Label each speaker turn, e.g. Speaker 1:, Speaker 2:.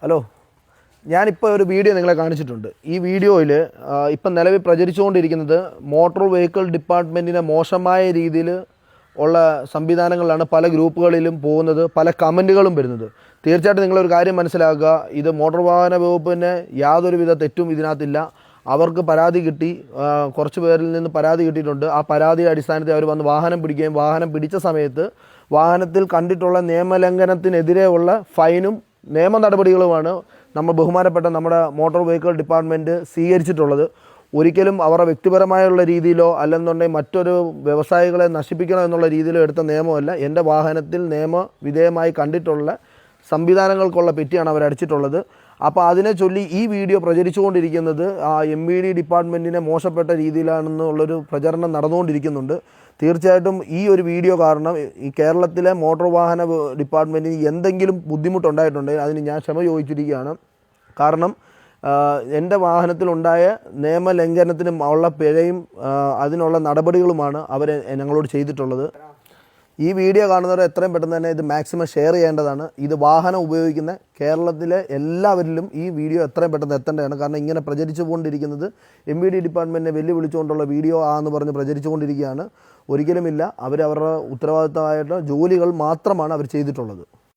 Speaker 1: Hello, ഞാനിപ്പോൾ ഒരു video നിങ്ങളെ കാണിച്ചിട്ടുണ്ട്. ഈ വീഡിയോയിൽ ഇപ്പം നിലവിൽ പ്രചരിച്ചുകൊണ്ടിരിക്കുന്നത് മോട്ടോർ വെഹിക്കിൾ ഡിപ്പാർട്ട്മെൻറ്റിനെ മോശമായ രീതിയിൽ ഉള്ള സംവിധാനങ്ങളിലാണ് പല ഗ്രൂപ്പുകളിലും പോകുന്നത്, പല കമൻറ്റുകളും വരുന്നത്. തീർച്ചയായിട്ടും നിങ്ങളൊരു കാര്യം മനസ്സിലാക്കുക, ഇത് മോട്ടോർ വാഹന വകുപ്പിന് യാതൊരുവിധ തെറ്റും ഇതിനകത്തില്ല. അവർക്ക് പരാതി കിട്ടി, കുറച്ച് പേരിൽ നിന്ന് പരാതി കിട്ടിയിട്ടുണ്ട്. ആ പരാതിയുടെ അടിസ്ഥാനത്തിൽ അവർ വന്ന് വാഹനം പിടിക്കുകയും വാഹനം പിടിച്ച സമയത്ത് വാഹനത്തിൽ കണ്ടിട്ടുള്ള നിയമലംഘനത്തിനെതിരെയുള്ള ഫൈനും നിയമ നടപടികളുമാണ് ബഹുമാനപ്പെട്ട നമ്മുടെ മോട്ടോർ വെഹിക്കിൾ ഡിപ്പാർട്ട്മെൻറ്റ് സ്വീകരിച്ചിട്ടുള്ളത്. ഒരിക്കലും അവരുടെ വ്യക്തിപരമായുള്ള രീതിയിലോ അല്ലെന്നുണ്ടെങ്കിൽ മറ്റൊരു വ്യവസായികളെ നശിപ്പിക്കണം എന്നുള്ള രീതിയിലോ എടുത്ത നിയമമല്ല. എൻ്റെ വാഹനത്തിൽ നിയമവിധേയമായി കണ്ടിട്ടുള്ള സംവിധാനങ്ങൾക്കുള്ള പെറ്റിയാണ് അവരടിച്ചിട്ടുള്ളത്. അപ്പോൾ അതിനെ ചൊല്ലി ഈ വീഡിയോ പ്രചരിച്ചുകൊണ്ടിരിക്കുന്നത് MVD ഡിപ്പാർട്ട്മെൻറ്റിനെ മോശപ്പെട്ട രീതിയിലാണെന്നുള്ളൊരു പ്രചരണം നടന്നുകൊണ്ടിരിക്കുന്നുണ്ട്. തീർച്ചയായിട്ടും ഈ ഒരു വീഡിയോ കാരണം ഈ കേരളത്തിലെ മോട്ടോർ വാഹന ഡിപ്പാർട്ട്മെൻറ്റിന് എന്തെങ്കിലും ബുദ്ധിമുട്ടുണ്ടായിട്ടുണ്ടെങ്കിൽ അതിന് ഞാൻ ക്ഷമ ചോദിച്ചിരിക്കുകയാണ്. കാരണം എൻ്റെ വാഹനത്തിലുണ്ടായ നിയമലംഘനത്തിന് ഉള്ള പിഴയും അതിനുള്ള നടപടികളുമാണ് അവർ ഞങ്ങളോട് ചെയ്തിട്ടുള്ളത്. ഈ വീഡിയോ കാണുന്നവർ എത്രയും പെട്ടെന്ന് തന്നെ ഇത് മാക്സിമം ഷെയർ ചെയ്യേണ്ടതാണ്. ഇത് വാഹനം ഉപയോഗിക്കുന്ന കേരളത്തിലെ എല്ലാവരിലും ഈ വീഡിയോ എത്രയും പെട്ടെന്ന് എത്തേണ്ടതാണ്. കാരണം ഇങ്ങനെ പ്രചരിച്ചു കൊണ്ടിരിക്കുന്നത് MVD ഡിപ്പാർട്ട്മെൻറ്റിനെ വെല്ലുവിളിച്ചുകൊണ്ടുള്ള വീഡിയോ ആണെന്ന് പറഞ്ഞ് പ്രചരിച്ചുകൊണ്ടിരിക്കുകയാണ്. ഒരിക്കലുമില്ല. അവരവരുടെ ഉത്തരവാദിത്തമായിട്ട് ജോലികൾ മാത്രമാണ് അവർ ചെയ്തിട്ടുള്ളത്.